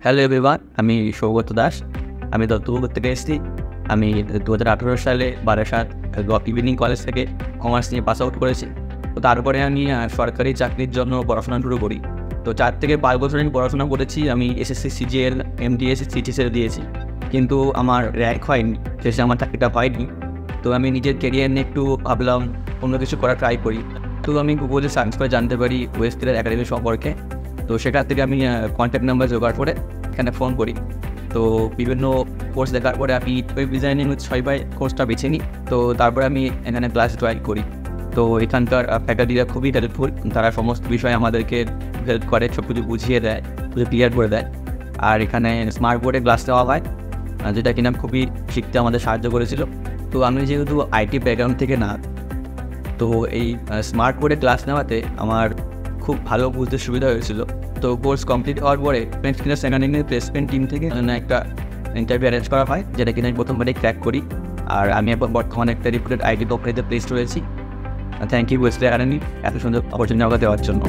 Hello everyone, আমি সৌগত দাস। আমি দত্তপুকুর থেকে এসেছি। আমি 2018 সালে বারাসাত ইভিনিং কলেজ থেকে কমার্স নিয়ে পাস আউট করেছি। তো তারপরে আমি সরকারি চাকরির জন্য পড়াশোনা শুরু করি। তো 4 থেকে 5 বছর আমি পড়াশোনা করেছি। আমি এসএসসি, সিজিএল, এমটিএস, সিটিএসএল দিয়েছি, কিন্তু আমার র্যাঙ্ক হয়নি, শেষে আমার চাকরিটা হয়নি। তো আমি নিজের কেরিয়ার নিয়ে একটু ভাবলাম অন্য কিছু করার ট্রাই করি। তো আমি গুগলে সার্চ করে জানতে পারি ওয়েস্ট কেরিয়ার একাডেমি সম্পর্কে। তো সেখান থেকে আমি কন্ট্যাক্ট নাম্বার জোগাড় করে এখানে ফোন করি। তো বিভিন্ন কোর্স দেখার পরে আমি ওয়েব ডিজাইনিং বাই কোর্সটা বেছে নিই। তো তারপরে আমি এখানে ক্লাস জয়েন করি। তো এখানকার ফ্যাকাল্টিরা খুবই হেল্পফুল। তারা সমস্ত বিষয়ে আমাদেরকে হেল্প করে, সব কিছু বুঝিয়ে দেয়, ক্লিয়ার করে দেয়। আর এখানে স্মার্ট বোর্ডে ক্লাস নেওয়া হয়, যেটা কিনা খুবই শিখতে আমাদের সাহায্য করেছিল। তো আমি যেহেতু আইটি ব্যাকগ্রাউন্ড থেকে না, তো এই স্মার্ট বোর্ডে ক্লাস নেওয়াতে আমার খুব ভালো বুঝতে সুবিধা হয়েছিল। তো কোর্স কমপ্লিট হওয়ার পরে সেকেন্ড প্লেসমেন্ট টিম থেকে একটা ইন্টারভিউ অ্যারেঞ্জ করা হয়, যেটা কিনা আমি প্রথমবারেই ক্র্যাক করি। আর আমি এখন বর্তমানে একটা রিপুটেড আইটি কোম্পানিতে প্লেসড রয়েছি। থ্যাংক ইউ ওয়েস্ট একাডেমি এত সুন্দর অপরচুনিটি আমাকে দেওয়ার জন্য।